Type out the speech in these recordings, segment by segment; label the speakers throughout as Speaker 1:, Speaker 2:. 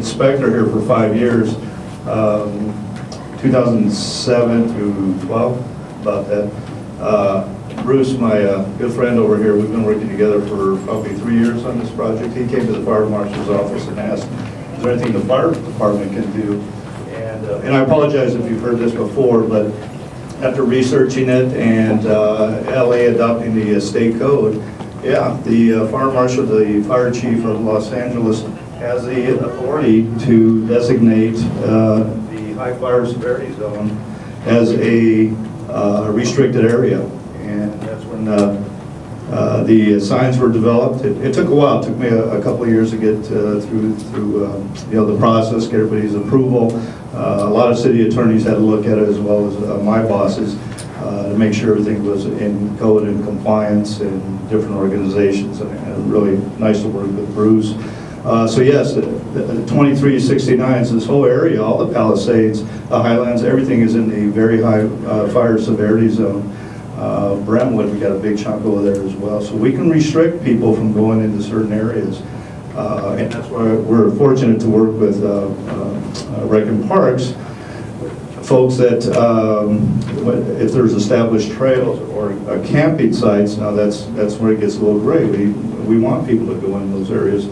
Speaker 1: inspector here for 5 years, 2007 to 12, about that. Bruce, my good friend over here, we've been working together for probably 3 years on this project. He came to the fire marshal's office and asked, is there anything the fire department can do? And I apologize if you've heard this before, but after researching it and LA adopting the state code, yeah, the fire marshal, the fire chief of Los Angeles, has the authority to designate the high fire severity zone as a restricted area. And that's when the signs were developed. It took a while. It took me a couple of years to get through the process, get everybody's approval. A lot of city attorneys had to look at it, as well as my bosses, to make sure everything was in code and compliance in different organizations. And really nice to work with Bruce. So yes, the 2369s, this whole area, all the Palisades, the Highlands, everything is in the very high fire severity zone. Brentwood, we got a big chunk over there as well. So we can restrict people from going into certain areas. And that's why we're fortunate to work with Redican Parks, folks that, if there's established trails or camping sites, now that's where it gets a little gray. We want people to go in those areas.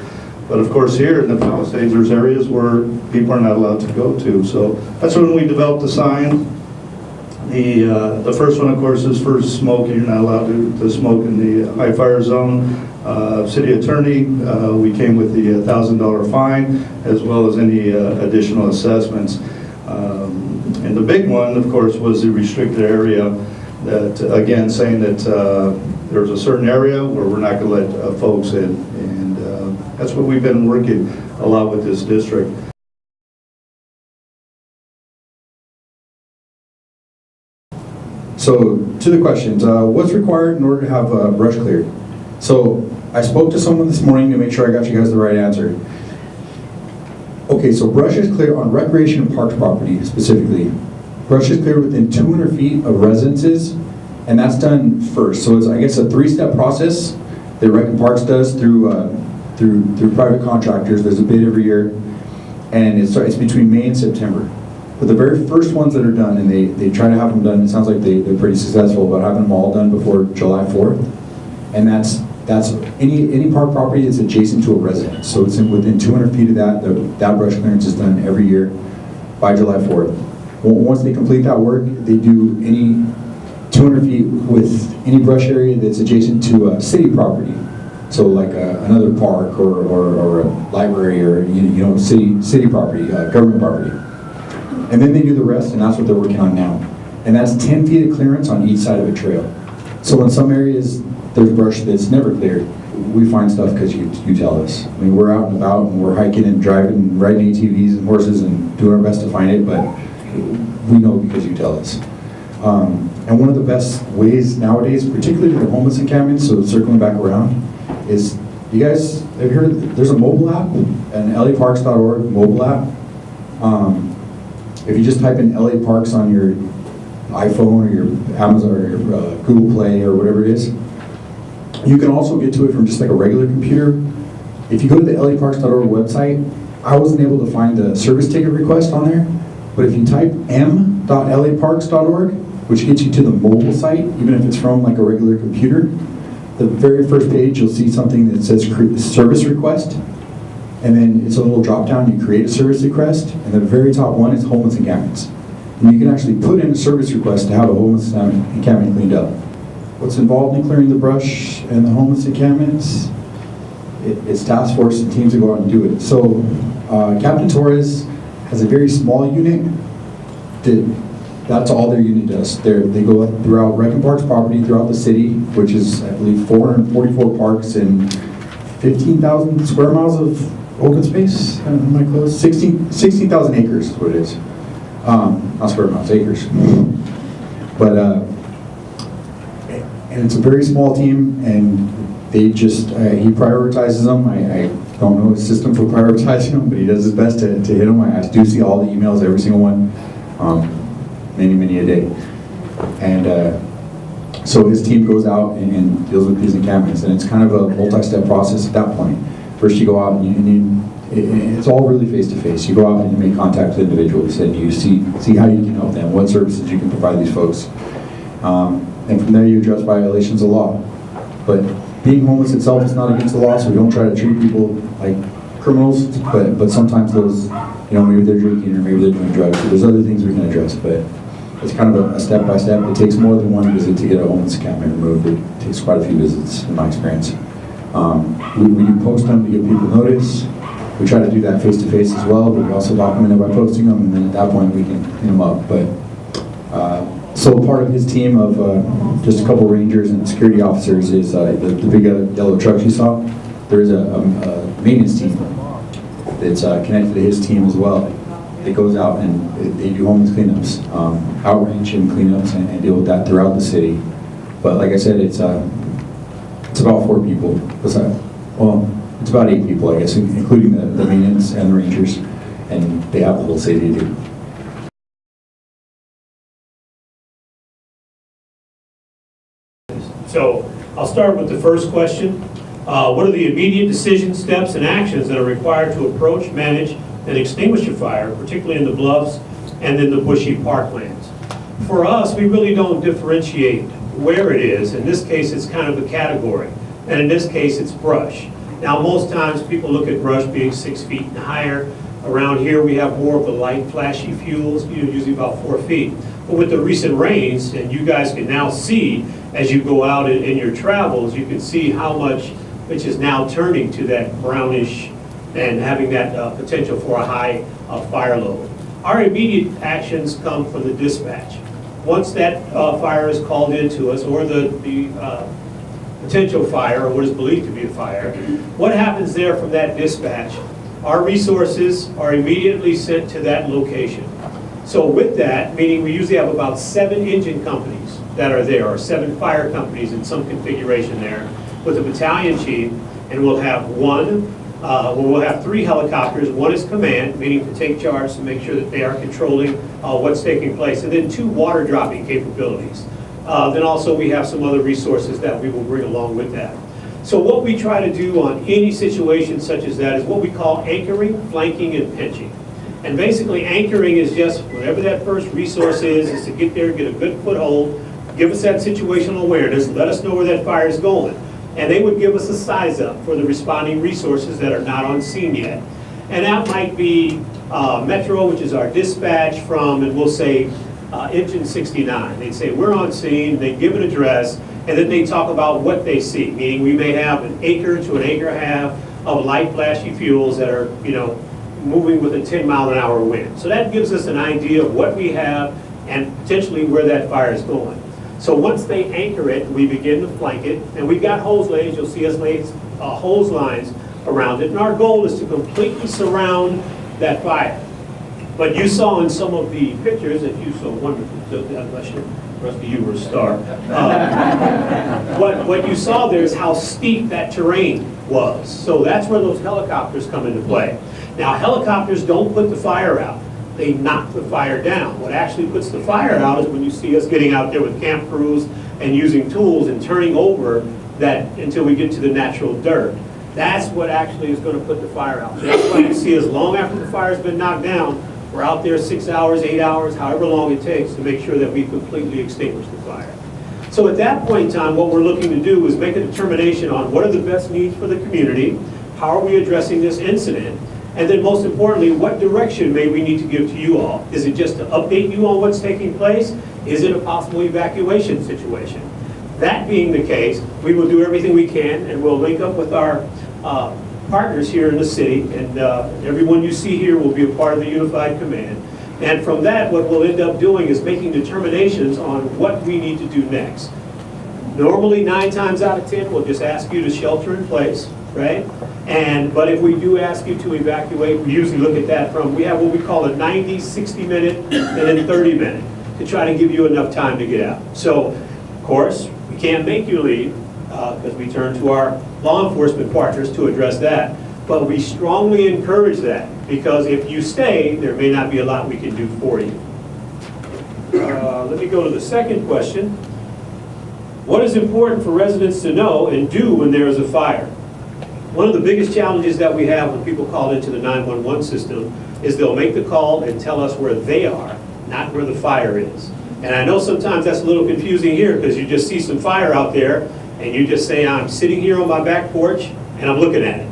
Speaker 1: But of course here in the Palisades, there's areas where people are not allowed to go to. So that's when we developed the sign. The first one, of course, is for smoking. You're not allowed to smoke in the high fire zone. City attorney, we came with the $1,000 fine, as well as any additional assessments. And the big one, of course, was the restricted area. That again, saying that there's a certain area where we're not going to let folks in, and that's what we've been working a lot with this district.
Speaker 2: So, to the questions, what's required in order to have brush cleared? So, I spoke to someone this morning to make sure I got you guys the right answer. Okay, so brush is clear on recreation and parks property specifically. Brush is cleared within 200 feet of residences, and that's done first. So it's, I guess, a 3-step process that Redican Parks does through private contractors. There's a bid every year, and it's between May and September. But the very first ones that are done, and they try to have them done, it sounds like they're pretty successful about having them all done before July 4th. And that's any park property that's adjacent to a residence. So it's within 200 feet of that brush clearance is done every year by July 4th. Once they complete that work, they do any 200 feet with any brush area that's adjacent to a city property. So like another park or a library or city property, government property. And then they do the rest, and that's what they're working on now. And that's 10 feet of clearance on each side of a trail. So in some areas, there's brush that's never cleared. We find stuff because you tell us. I mean, we're out and about, and we're hiking and driving and riding ATVs and horses and doing our best to find it, but we know because you tell us. And one of the best ways nowadays, particularly the homeless encampments, so circling back around, is, you guys have heard, there's a mobile app, an laparks.org mobile app. If you just type in LA Parks on your iPhone or your Amazon or your Google Play or whatever it is, you can also get to it from just like a regular computer. If you go to the laparks.org website, I wasn't able to find the service ticket request on there, but if you type m.laparks.org, which gets you to the mobile site, even if it's from like a regular computer, the very first page you'll see something that says service request, and then it's a little drop down, you create a service request, and the very top one is homeless encampments. And you can actually put in a service request to have a homeless encampment cleaned up. What's involved in clearing the brush and the homeless encampments? It's task force and teams that go out and do it. So Captain Torres has a very small unit that's all their unit does. They go throughout Redican Parks property throughout the city, which is, I believe, 444 parks and 15,000 square miles of open space. Am I close? 16,000 acres is what it is. Not square miles, acres. But and it's a very small team, and they just he prioritizes them. I don't know his system for prioritizing them, but he does his best to hit them. I do see all the emails, every single one, many a day. And so his team goes out and deals with these encampments, and it's kind of a multi-step process at that point. First you go out and it's all really face-to-face. You go out and you make contact with individuals, and you see how you can help them, what services you can provide these folks. And from there, you address violations of law. But being homeless itself is not against the law, so we don't try to treat people like criminals, but sometimes those, maybe they're drinking or maybe they're doing drugs. So there's other things we can address, but it's kind of a step-by-step. It takes more than one visit to get a homeless encampment removed. It takes quite a few visits, in my experience. We do post them to give people notice. We try to do that face-to-face as well, but we also document it by posting them, and then at that point we can clean them up. But so part of his team of just a couple rangers and security officers is the big yellow trucks you saw. There is a maintenance team that's connected to his team as well. It goes out and they do homeless cleanups, outreach and cleanups, and deal with that throughout the city. But like I said, it's about 4 people. It's about 8 people, I guess, including the maintenance and the rangers, and they have the whole city to do.
Speaker 3: So I'll start with the first question. What are the immediate decision steps and actions that are required to approach, manage, and extinguish a fire, particularly in the bluffs and in the bushy parklands? For us, we really don't differentiate where it is. In this case, it's kind of a category. And in this case, it's brush. Now, most times people look at brush being 6 feet and higher. Around here, we have more of the light, flashy fuels, usually about 4 feet. But with the recent rains, and you guys can now see as you go out in your travels, you can see how much which is now turning to that brownish and having that potential for a high fire load. Our immediate actions come from the dispatch. Once that fire is called into us, or the potential fire, or what is believed to be a fire, what happens there from that dispatch? Our resources are immediately sent to that location. So with that, meaning we usually have about 7 engine companies that are there, or 7 fire companies in some configuration there, with a battalion chief, and we'll have we'll have 3 helicopters. One is command, meaning to take charge to make sure that they are controlling what's taking place, and then 2 water dropping capabilities. Then also we have some other resources that we will bring along with that. So what we try to do on any situation such as that is what we call anchoring, flanking, and pinching. And basically anchoring is just whatever that first resource is to get there, get a good foothold, give us that situational awareness, let us know where that fire is going. And they would give us a size up for the responding resources that are not on scene yet. And that might be Metro, which is our dispatch from, and we'll say engine 69. They'd say, we're on scene, they give an address, and then they talk about what they see, meaning we may have an acre to an acre and a half of light flashy fuels that are, moving with a 10-mile-an-hour wind. So that gives us an idea of what we have and potentially where that fire is going. So once they anchor it, we begin to flank it, and we've got hose lays. You'll see us lay hose lines around it, and our goal is to completely surround that fire. But you saw in some of the pictures that you so wonderfully took, God bless you, Rusty, you were a star. What you saw there is how steep that terrain was. So that's where those helicopters come into play. Now, helicopters don't put the fire out. They knock the fire down. What actually puts the fire out is when you see us getting out there with camp crews and using tools and turning over that until we get to the natural dirt. That's what actually is going to put the fire out. So that's why you see us long after the fire's been knocked down, we're out there 6 hours, 8 hours, however long it takes to make sure that we completely extinguish the fire. So at that point in time, what we're looking to do is make a determination on what are the best needs for the community, how are we addressing this incident, and then most importantly, what direction may we need to give to you all? Is it just to update you on what's taking place? Is it a possible evacuation situation? That being the case, we will do everything we can, and we'll link up with our partners here in the city, and everyone you see here will be a part of the Unified Command. And from that, what we'll end up doing is making determinations on what we need to do next. Normally, 9 times out of 10, we'll just ask you to shelter in place, right? But if we do ask you to evacuate, we usually look at that from, we have what we call a 90, 60-minute, and then 30-minute to try to give you enough time to get out. So, of course, we can't make you leave because we turn to our law enforcement partners to address that. But we strongly encourage that because if you stay, there may not be a lot we can do for you. Let me go to the second question. What is important for residents to know and do when there is a fire? One of the biggest challenges that we have when people call into the 911 system is they'll make the call and tell us where they are, not where the fire is. And I know sometimes that's a little confusing here because you just see some fire out there and you just say, I'm sitting here on my back porch and I'm looking at it.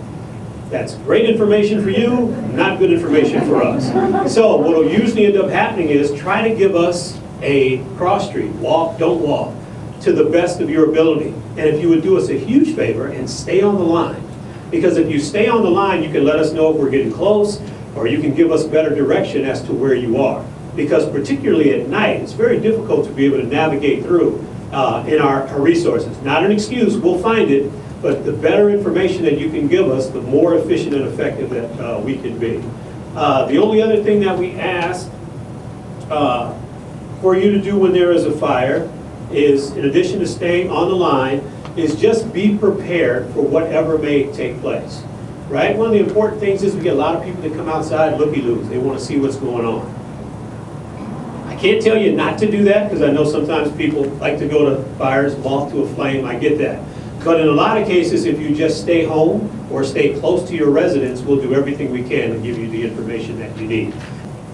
Speaker 3: That's great information for you, not good information for us. So what will usually end up happening is try to give us a cross street, walk, don't walk, to the best of your ability. And if you would do us a huge favor and stay on the line, because if you stay on the line, you can let us know if we're getting close, or you can give us better direction as to where you are. Because particularly at night, it's very difficult to be able to navigate through in our resources. Not an excuse, we'll find it, but the better information that you can give us, the more efficient and effective that we can be. The only other thing that we ask for you to do when there is a fire is, in addition to staying on the line, is just be prepared for whatever may take place, right? One of the important things is we get a lot of people that come outside looky-loos. They want to see what's going on. I can't tell you not to do that because I know sometimes people like to go to fires, moth to a flame, I get that. But in a lot of cases, if you just stay home or stay close to your residence, we'll do everything we can to give you the information that you need.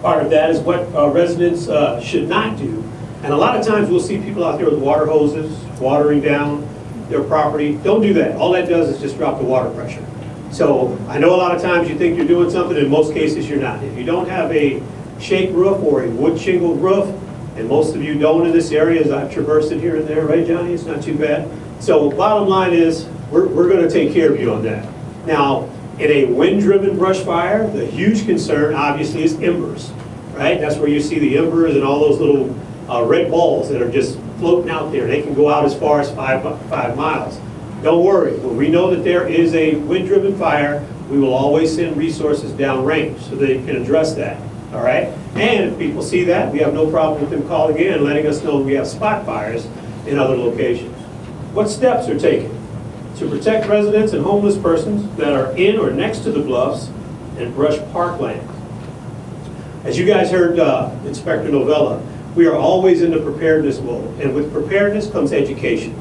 Speaker 3: Part of that is what residents should not do. And a lot of times we'll see people out there with water hoses, watering down their property. Don't do that. All that does is just drop the water pressure. So I know a lot of times you think you're doing something, in most cases you're not. If you don't have a shake roof or a wood shingled roof, and most of you don't in this area, as I've traversed it here and there, right Johnny? It's not too bad. So bottom line is, we're going to take care of you on that. Now, in a wind-driven brush fire, the huge concern obviously is embers, right? That's where you see the embers and all those little red balls that are just floating out there. They can go out as far as 5 miles. Don't worry, when we know that there is a wind-driven fire, we will always send resources downrange so they can address that, all right? And if people see that, we have no problem with them calling in and letting us know we have spot fires in other locations. What steps are taken to protect residents and homeless persons that are in or next to the bluffs and brush parkland? As you guys heard Inspector Novela, we are always in the preparedness mode, and with preparedness comes education.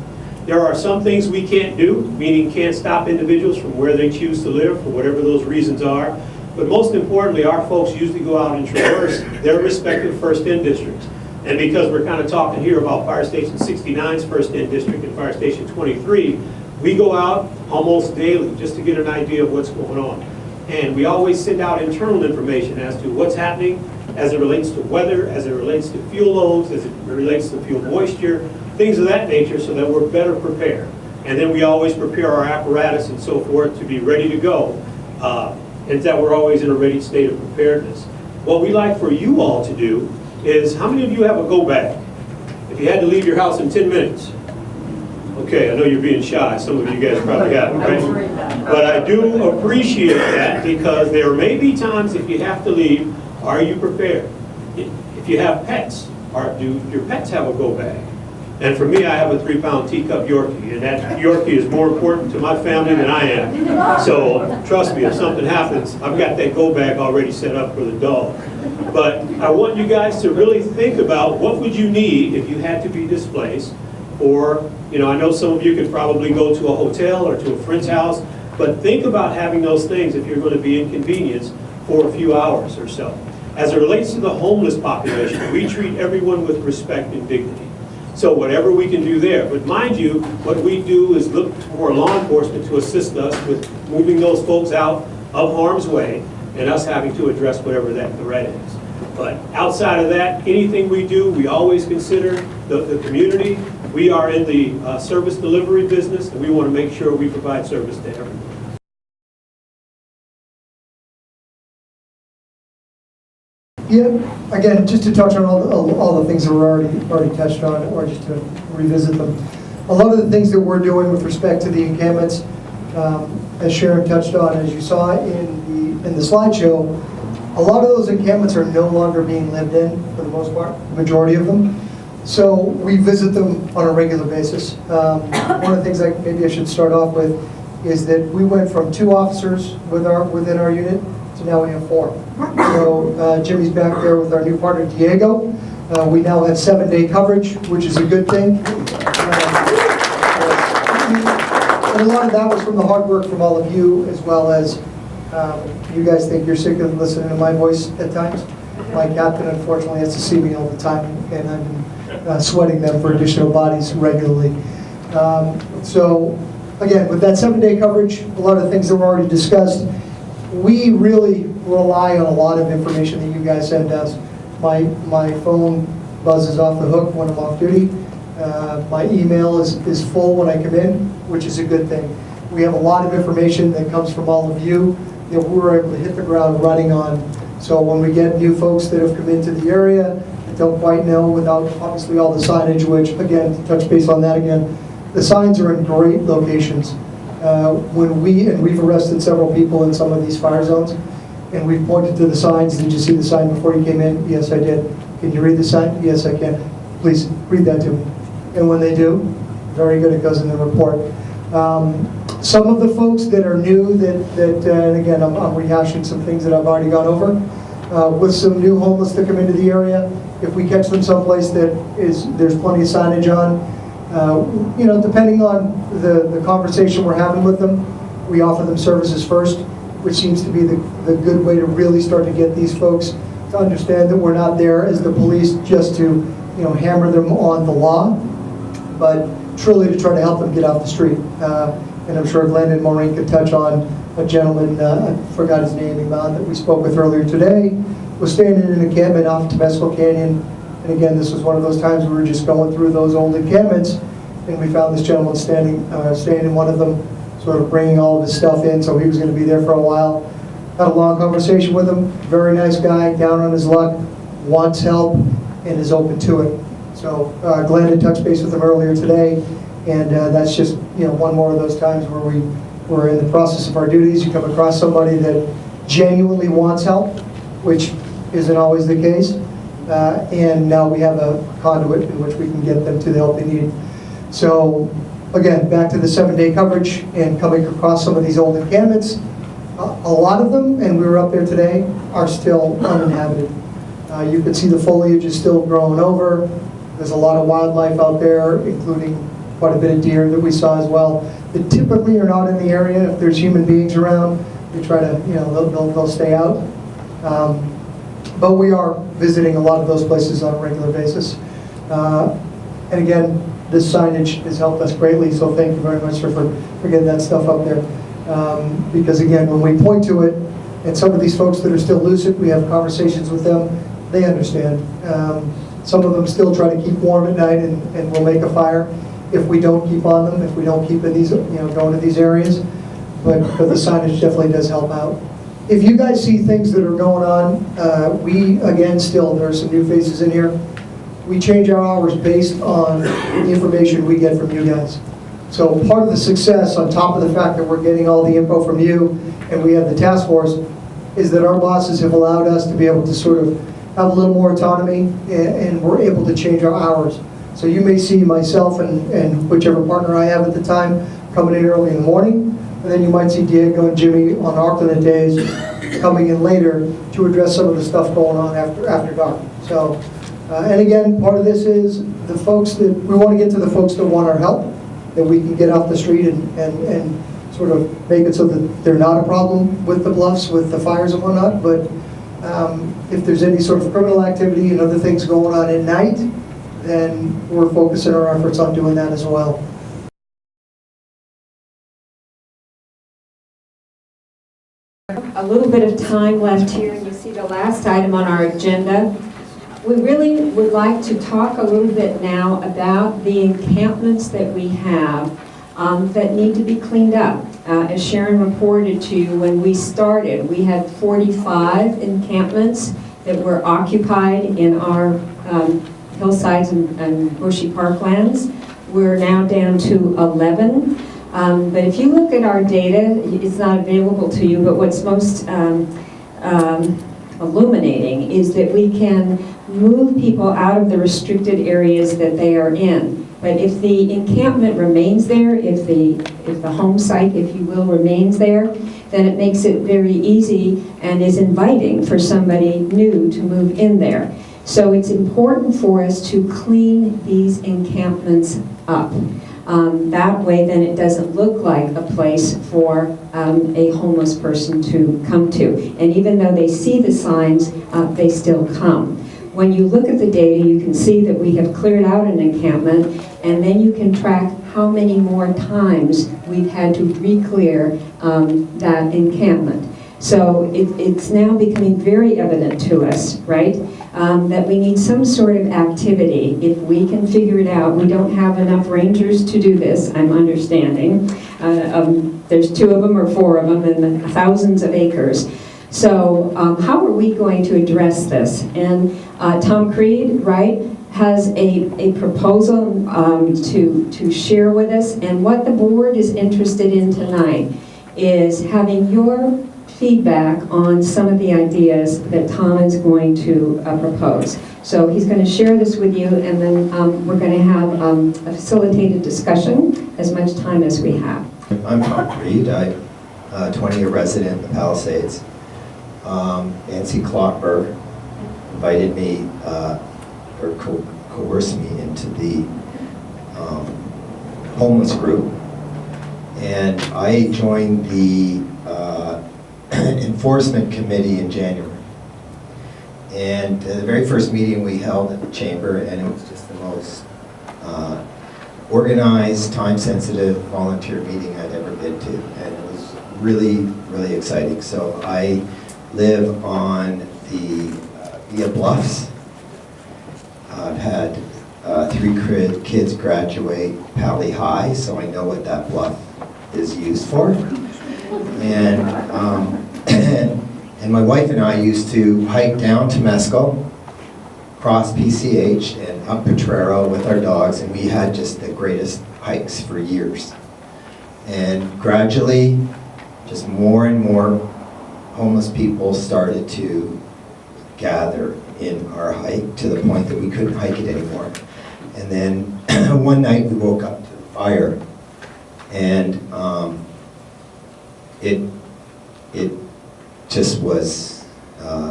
Speaker 3: There are some things we can't do, meaning can't stop individuals from where they choose to live for whatever those reasons are. But most importantly, our folks usually go out and traverse their respective first-in districts. And because we're kind of talking here about Fire Station 69's first-in district and Fire Station 23, we go out almost daily just to get an idea of what's going on. And we always send out internal information as to what's happening as it relates to weather, as it relates to fuel loads, as it relates to fuel moisture, things of that nature, so that we're better prepared. And then we always prepare our apparatus and so forth to be ready to go, and that we're always in a ready state of preparedness. What we like for you all to do is, how many of you have a go bag? If you had to leave your house in 10 minutes. Okay, I know you're being shy. Some of you guys probably have, right? But I do appreciate that, because there may be times if you have to leave, are you prepared? If you have pets, do your pets have a go bag? And for me, I have a 3-pound teacup Yorkie, and that Yorkie is more important to my family than I am. So trust me, if something happens, I've got that go bag already set up for the dog. But I want you guys to really think about what would you need if you had to be displaced. Or, I know some of you could probably go to a hotel or to a friend's house, but think about having those things if you're going to be inconvenienced for a few hours or so. As it relates to the homeless population, we treat everyone with respect and dignity. So whatever we can do there. But mind you, what we do is look for law enforcement to assist us with moving those folks out of harm's way and us having to address whatever that threat is. But outside of that, anything we do, we always consider the community. We are in the service delivery business, and we want to make sure we provide service to everyone.
Speaker 4: Yeah, again, just to touch on all the things that were already touched on, or just to revisit them. A lot of the things that we're doing with respect to the encampments, as Sharon touched on, as you saw in the slideshow, a lot of those encampments are no longer being lived in for the most part, the majority of them. So we visit them on a regular basis. One of the things maybe I should start off with is that we went from 2 officers within our unit to now we have 4. So Jimmy's back there with our new partner Diego. We now have 7-day coverage, which is a good thing. And a lot of that was from the hard work from all of you, as well as, you guys think you're sick of listening to my voice at times. My captain unfortunately has to see me all the time, and I've been sweating them for additional bodies regularly. So, again, with that 7-day coverage, a lot of the things that were already discussed, we really rely on a lot of information that you guys send us. My phone buzzes off the hook when I'm off duty. My email is full when I come in, which is a good thing. We have a lot of information that comes from all of you that we're able to hit the ground running on. So when we get new folks that have come into the area that don't quite know, without obviously all the signage, which again, to touch base on that again, the signs are in great locations. We've arrested several people in some of these fire zones, and we've pointed to the signs. Did you see the sign before you came in? Yes, I did. Can you read the sign? Yes, I can. Please read that to me. And when they do, very good, it goes in the report. Some of the folks that are new, and again, I'm rehashing some things that I've already gone over, with some new homeless that come into the area, if we catch them someplace that there's plenty of signage on, depending on the conversation we're having with them, we offer them services first, which seems to be the good way to really start to get these folks to understand that we're not there as the police just to hammer them on the law, but truly to try to help them get off the street. And I'm sure Glenn and Maureen could touch on a gentleman, I forgot his name, Iman, that we spoke with earlier today, was staying in an encampment off Tabasco Canyon. And again, this was one of those times we were just going through those old encampments, and we found this gentleman staying in one of them, sort of bringing all of his stuff in, so he was going to be there for a while. Had a long conversation with him, very nice guy, down on his luck, wants help, and is open to it. So Glenn had touched base with him earlier today, and that's just one more of those times where we're in the process of our duties. You come across somebody that genuinely wants help, which isn't always the case, and now we have a conduit in which we can get them to the help they need. So again, back to the 7-day coverage and coming across some of these old encampments, a lot of them, and we were up there today, are still uninhabited. You can see the foliage is still growing over. There's a lot of wildlife out there, including quite a bit of deer that we saw as well, that typically are not in the area. If there's human beings around, they try to, they'll stay out. But we are visiting a lot of those places on a regular basis. And again, this signage has helped us greatly, so thank you very much for getting that stuff up there. Because again, when we point to it, and some of these folks that are still lucid, we have conversations with them, they understand. Some of them still try to keep warm at night and will make a fire if we don't keep on them, if we don't keep in these, going to these areas. But the signage definitely does help out. If you guys see things that are going on, we, again, there are some new faces in here. We change our hours based on the information we get from you guys. So part of the success, on top of the fact that we're getting all the info from you and we have the task force, is that our bosses have allowed us to be able to sort of have a little more autonomy, and we're able to change our hours. So you may see myself and whichever partner I have at the time coming in early in the morning, and then you might see Diego and Jimmy on alternate days coming in later to address some of the stuff going on after dark. So, and again, part of this is the folks that, we want to get to the folks that want our help, that we can get off the street and sort of make it so that they're not a problem with the bluffs, with the fires and whatnot. But if there's any sort of criminal activity and other things going on at night, then we're focusing our efforts on doing that as well.
Speaker 5: A little bit of time left here, and you see the last item on our agenda. We really would like to talk a little bit now about the encampments that we have that need to be cleaned up. As Sharon reported to you, when we started, we had 45 encampments that were occupied in our hillsides and bushy parklands. We're now down to 11. But if you look at our data, it's not available to you, but what's most illuminating is that we can move people out of the restricted areas that they are in. But if the encampment remains there, if the home site, if you will, remains there, then it makes it very easy and is inviting for somebody new to move in there. So it's important for us to clean these encampments up. That way, then it doesn't look like a place for a homeless person to come to. And even though they see the signs, they still come. When you look at the data, you can see that we have cleared out an encampment, and then you can track how many more times we've had to re-clear that encampment. So it's now becoming very evident to us, right, that we need some sort of activity. If we can figure it out, we don't have enough rangers to do this, I'm understanding. There's 2 of them or 4 of them and thousands of acres. So how are we going to address this? And Tom Creed, right, has a proposal to share with us. And what the board is interested in tonight is having your feedback on some of the ideas that Tom is going to propose. So he's going to share this with you, and then we're going to have a facilitated discussion as much time as we have.
Speaker 6: I'm Tom Creed. I'm a 20-year resident in the Palisades. Nancy Clockberg invited me, or coerced me into the homeless group. And I joined the enforcement committee in January. And the very first meeting we held at the chamber, and it was just the most organized, time-sensitive, volunteer meeting I'd ever been to. And it was really, really exciting. So I live on the Via Bluffs. I've had 3 kids graduate Pali High, so I know what that bluff is used for. And and my wife and I used to hike down to Mescal, cross PCH, and up Potrero with our dogs, and we had just the greatest hikes for years. And gradually, just more and more homeless people started to gather in our hike to the point that we couldn't hike it anymore. And then one night we woke up to the fire, and it just was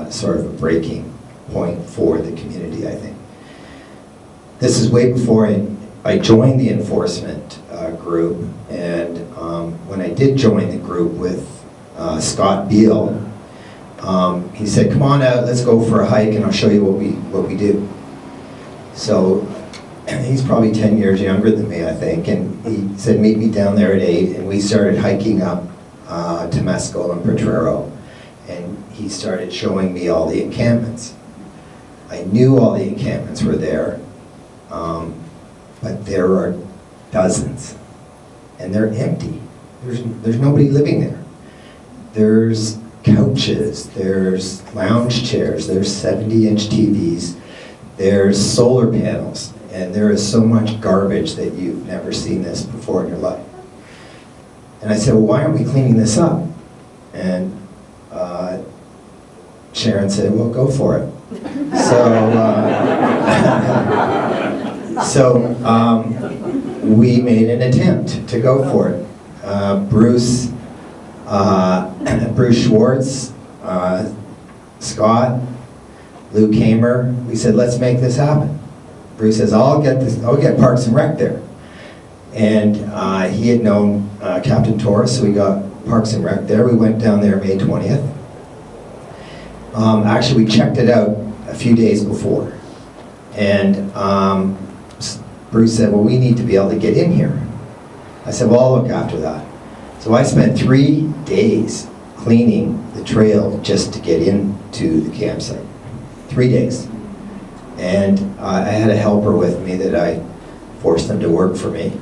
Speaker 6: sort of a breaking point for the community, I think. This is way before I joined the enforcement group, and when I did join the group with Scott Beal, he said, "Come on out, let's go for a hike, and I'll show you what we do." So he's probably 10 years younger than me, I think, and he said, "Meet me down there at 8," and we started hiking up to Mescal and Potrero, and he started showing me all the encampments. I knew all the encampments were there, but there are dozens, and they're empty. There's nobody living there. There's couches, there's lounge chairs, there's 70-inch TVs, there's solar panels, and there is so much garbage that you've never seen this before in your life. And I said, "Well, why aren't we cleaning this up?" And Sharon said, "Well, go for it." So we made an attempt to go for it. Bruce Schwartz, Scott, Lou Kamer, we said, "Let's make this happen." Bruce says, I'll get Parks and Rec there. And he had known Captain Torres, so we got Parks and Rec there. We went down there May 20th. Actually, we checked it out a few days before. And Bruce said, "Well, we need to be able to get in here." I said, "Well, I'll look after that." So I spent 3 days cleaning the trail just to get into the campsite. 3 days. And I had a helper with me that I forced him to work for me.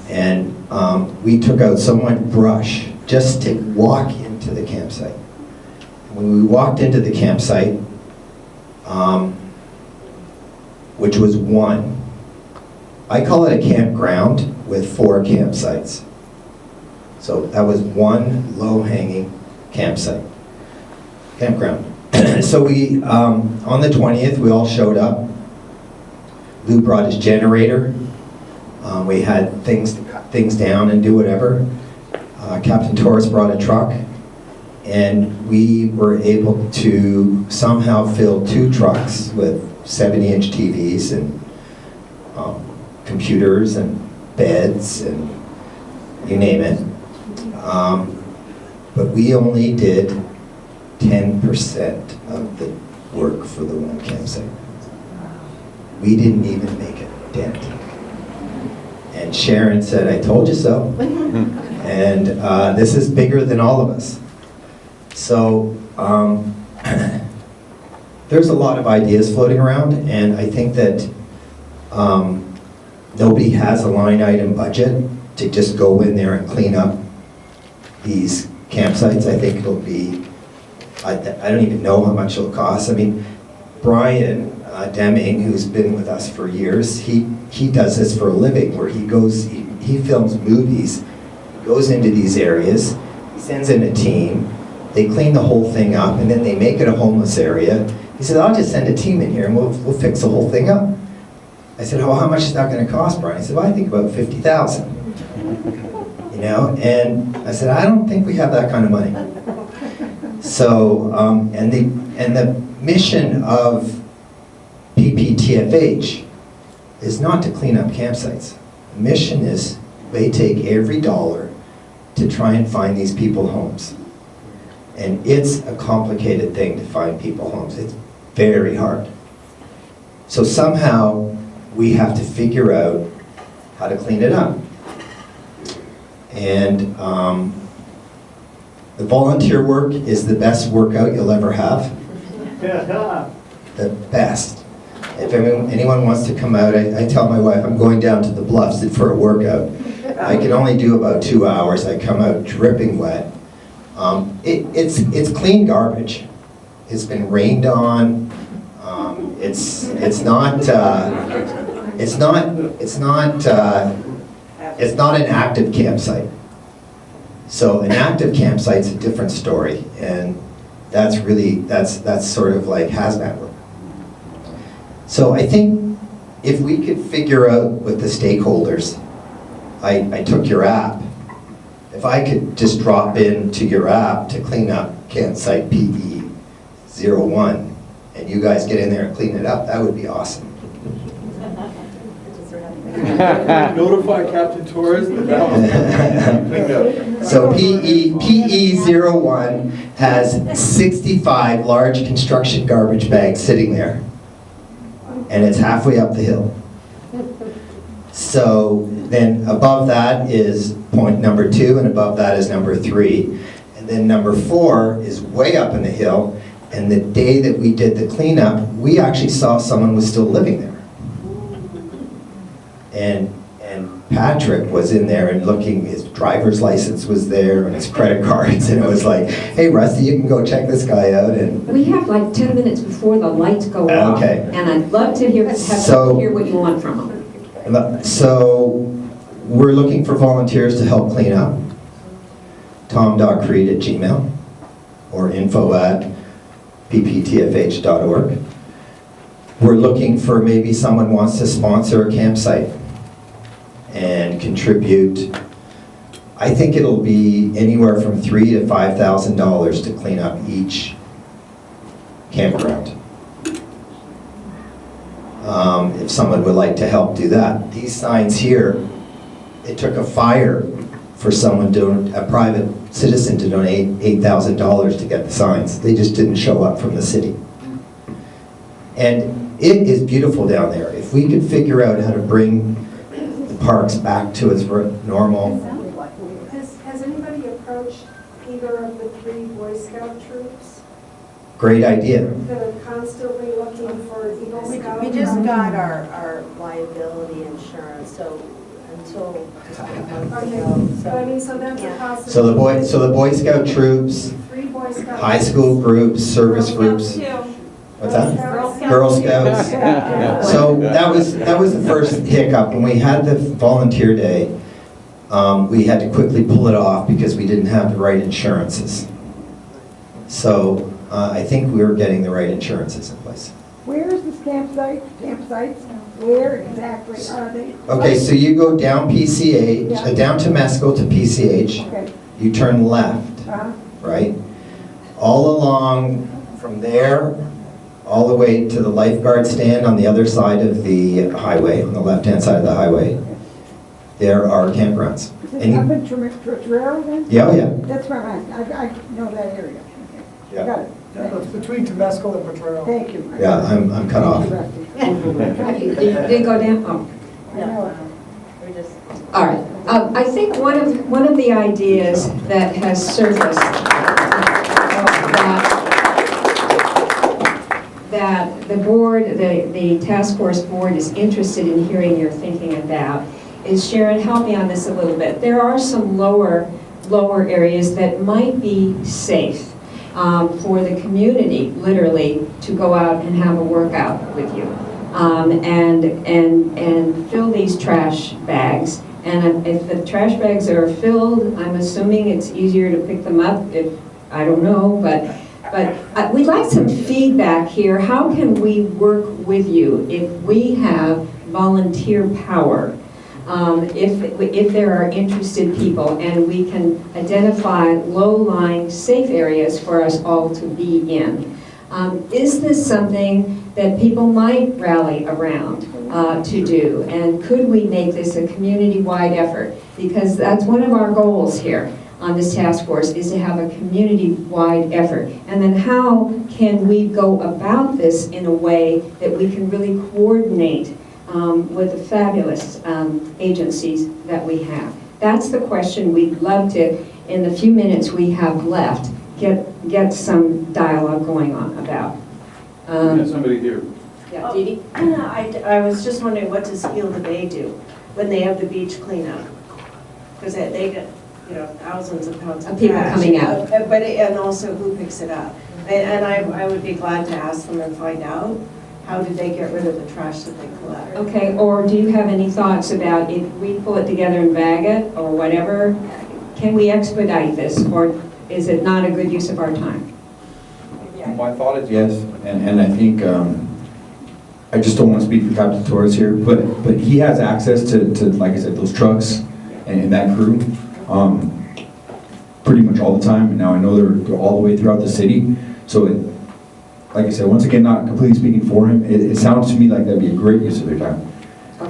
Speaker 6: And we took out so much brush just to walk into the campsite. When we walked into the campsite, which was one, I call it a campground with 4 campsites. So that was one low-hanging campground. So we, on the 20th, we all showed up. Lou brought his generator. We had things to cut things down and do whatever. Captain Torres brought a truck, and we were able to somehow fill 2 trucks with 70-inch TVs and computers and beds and you name it. But we only did 10% of the work for the one campsite. We didn't even make a dent. And Sharon said, I told you so. And this is bigger than all of us. So there's a lot of ideas floating around, and I think that nobody has a line item budget to just go in there and clean up these campsites. I think it'll be, I don't even know how much it'll cost. I mean, Brian Deming, who's been with us for years, he does this for a living, where he goes, he films movies, goes into these areas, he sends in a team, they clean the whole thing up, and then they make it a homeless area. He said, I'll just send a team in here and we'll fix the whole thing up. I said, well, how much is that going to cost, Brian? He said, well, I think about $50,000. You know, and I said, I don't think we have that kind of money. So, and the mission of PPTFH is not to clean up campsites. The mission is they take every dollar to try and find these people homes. And it's a complicated thing to find people homes. It's very hard. So somehow we have to figure out how to clean it up. And the volunteer work is the best workout you'll ever have. The best. If anyone wants to come out, I tell my wife I'm going down to the Bluffs for a workout. I can only do about 2 hours. I come out dripping wet. It's clean garbage. It's been rained on. It's not an active campsite. So an active campsite's a different story, and that's sort of like hazmat work. So I think if we could figure out with the stakeholders, I took your app. If I could just drop into your app to clean up campsite PE01, and you guys get in there and clean it up, that would be awesome.
Speaker 7: Notify Captain Torres that that was
Speaker 6: So PE01 has 65 large construction garbage bags sitting there, and it's halfway up the hill. So then above that is point number 2, and above that is number 3. And then number 4 is way up in the hill, and the day that we did the cleanup, we actually saw someone was still living there. And Patrick was in there and looking, his driver's license was there and his credit cards, and it was like, hey Rusty, you can go check this guy out. And
Speaker 5: We have like 10 minutes before the lights go off.
Speaker 6: Okay.
Speaker 5: And I'd love to hear what you want from them.
Speaker 6: So we're looking for volunteers to help clean up. tom.creed@gmail or info@pptfh.org. We're looking for maybe someone wants to sponsor a campsite and contribute. I think it'll be anywhere from $3,000 to $5,000 to clean up each campground. If someone would like to help do that. These signs here, it took a fire for someone, a private citizen, to donate $8,000 to get the signs. They just didn't show up from the city. And it is beautiful down there. If we could figure out how to bring the parks back to its normal.
Speaker 8: Has anybody approached either of the 3 Boy Scout troops
Speaker 6: Great idea.
Speaker 8: that are constantly looking for Eagle Scout?
Speaker 9: We just got our liability insurance, so until a month
Speaker 8: Okay,
Speaker 9: ago.
Speaker 8: but I mean, so that's a possibility.
Speaker 6: So the Boy Scout troops,
Speaker 8: 3 Boy Scouts.
Speaker 6: high school groups, service groups. What's that? Girl Scouts. So that was the first hiccup. When we had the volunteer day, we had to quickly pull it off because we didn't have the right insurances. So I think we were getting the right insurances in place.
Speaker 10: Where is this campsites? Where exactly are they?
Speaker 6: Okay, so you go down PCH, down to Mescal to PCH.
Speaker 10: Okay.
Speaker 6: You turn left, right? All along from there, all the way to the lifeguard stand on the other side of the highway, on the left-hand side of the highway. There are campgrounds.
Speaker 10: Is it
Speaker 6: Any-
Speaker 10: up in Torero then?
Speaker 6: Yeah, oh, yeah.
Speaker 10: That's where I know that area. Okay.
Speaker 6: Yeah.
Speaker 10: Got it.
Speaker 4: So it's between Temescal and Potrero.
Speaker 10: Thank you.
Speaker 6: Yeah, I'm cut off.
Speaker 5: You did go down? Oh.
Speaker 10: I know it.
Speaker 9: We're just.
Speaker 5: All right. I think one of the ideas that has surfaced that the board, the task force board is interested in hearing your thinking about is, Sharon, help me on this a little bit. There are some lower areas that might be safe for the community, literally, to go out and have a workout with you. And fill these trash bags. And if the trash bags are filled, I'm assuming it's easier to pick them up. If I don't know, but we'd like some feedback here. How can we work with you if we have volunteer power? If there are interested people and we can identify low-lying, safe areas for us all to be in. Is this something that people might rally around to do? And could we make this a community-wide effort? Because that's one of our goals here on this task force, is to have a community-wide effort. And then how can we go about this in a way that we can really coordinate with the fabulous agencies that we have? That's the question we'd love to, in the few minutes we have left, get some dialogue going on about.
Speaker 7: Somebody here.
Speaker 5: Yeah, Dee Dee?
Speaker 11: I was just wondering, what does Heal the Bay do when they have the beach cleanup? Because they get, thousands of pounds of
Speaker 5: People
Speaker 11: trash.
Speaker 5: coming out.
Speaker 11: And also who picks it up? And I would be glad to ask them and find out, how did they get rid of the trash that they collect?
Speaker 5: Okay, or do you have any thoughts about if we pull it together and bag it or whatever, can we expedite this, or is it not a good use of our time?
Speaker 2: My thought is yes, and I think, I just don't want to speak for Captain Torres here, but he has access to like I said, those trucks and that crew pretty much all the time. And now I know they're all the way throughout the city. So, like I said, once again, not completely speaking for him, it sounds to me like that'd be a great use of their time.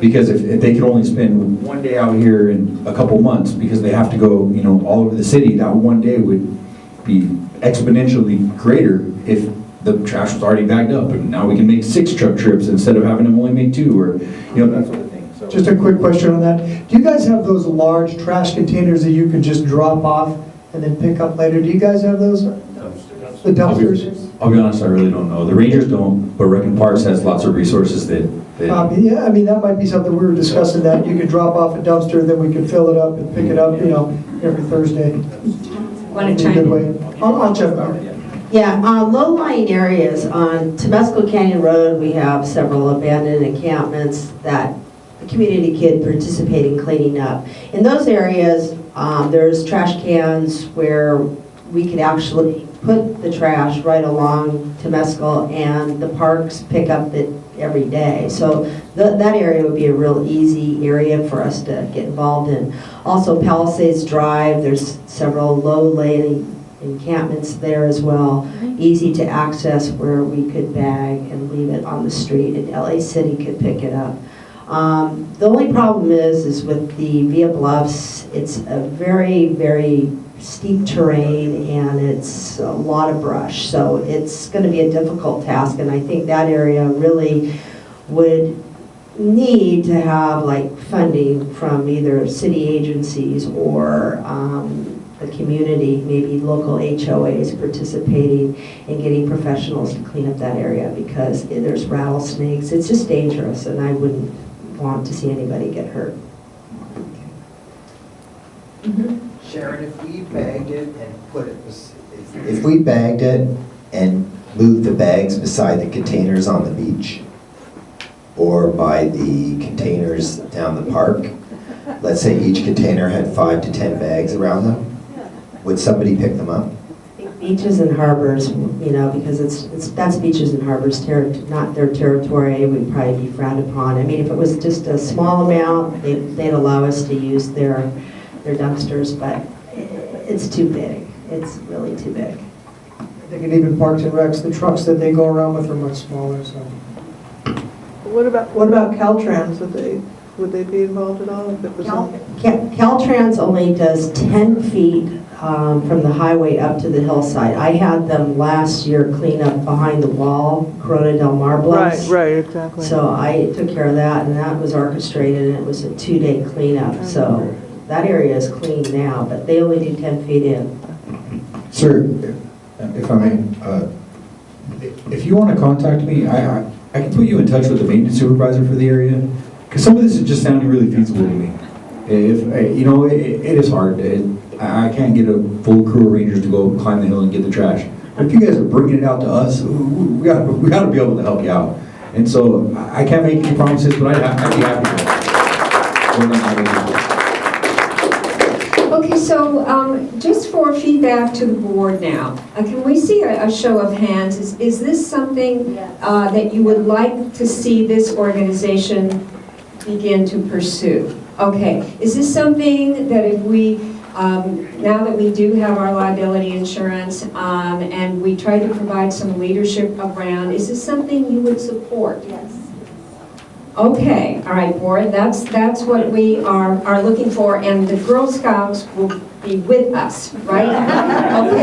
Speaker 2: Because if they could only spend one day out here in a couple months because they have to go, all over the city, that one day would be exponentially greater if the trash was already bagged up, and now we can make 6 truck trips instead of having them only make 2, or that sort of thing. So.
Speaker 4: Just a quick question on that. Do you guys have those large trash containers that you can just drop off and then pick up later? Do you guys have those? The dumpsters?
Speaker 2: I'll be honest, I really don't know. The Rangers don't, but Redican Parks has lots of resources that
Speaker 4: Yeah, that might be something we were discussing, that you could drop off a dumpster, then we could fill it up and pick it up, every Thursday.
Speaker 5: Want to
Speaker 4: Be a
Speaker 5: try
Speaker 4: good
Speaker 5: to?
Speaker 4: way. I'll check it out.
Speaker 11: Yeah, low-lying areas on Temescal Canyon Road, we have several abandoned encampments that the community could participate in cleaning up. In those areas, there's trash cans where we could actually put the trash right along Temescal, and the parks pick up it every day. So that area would be a real easy area for us to get involved in. Also, Palisades Drive, there's several low-lying encampments there as well, easy to access, where we could bag and leave it on the street, and LA City could pick it up. The only problem is with the Via Bluffs, it's a very, very steep terrain, and it's a lot of brush, so it's going to be a difficult task, and I think that area really would need to have funding from either city agencies or the community, maybe local HOAs participating in getting professionals to clean up that area, because there's rattlesnakes. It's just dangerous, and I wouldn't want to see anybody get hurt.
Speaker 6: Sharon, if we bagged it and put it, if we bagged it and moved the bags beside the containers on the beach, or by the containers down the park, let's say each container had 5 to 10 bags around them, would somebody pick them up?
Speaker 11: Beaches and harbors, because that's beaches and harbors, not their territory, would probably be frowned upon. If it was just a small amount, they'd allow us to use their dumpsters, but it's too big. It's really too big.
Speaker 4: I think and even Parks and Recs, the trucks that they go around with are much smaller, so.
Speaker 12: What about Caltrans? would they be involved at all if it was on?
Speaker 11: Caltrans only does 10 feet from the highway up to the hillside. I had them last year clean up behind the wall, Corona del Mar bluffs.
Speaker 12: Right, exactly.
Speaker 11: So I took care of that, and that was orchestrated, and it was a 2-day cleanup. So that area is clean now, but they only do 10 feet in.
Speaker 2: Sir, if I may, if you want to contact me, I can put you in touch with the maintenance supervisor for the area, because some of this is just sounding really feasible to me. If, you know, it is hard. I can't get a full crew of rangers to go climb the hill and get the trash. But if you guys are bringing it out to us, we got to be able to help you out. And so I can't make any promises, but I'd be happy to.
Speaker 5: Okay, so just for feedback to the board now, can we see a show of hands? Is this something that you would like to see this organization begin to pursue? Okay, is this something that if we, now that we do have our liability insurance and we try to provide some leadership around, is this something you would support?
Speaker 9: Yes.
Speaker 5: Okay, all right, board, that's what we are looking for, and the Girl Scouts will be with us, right? Okay.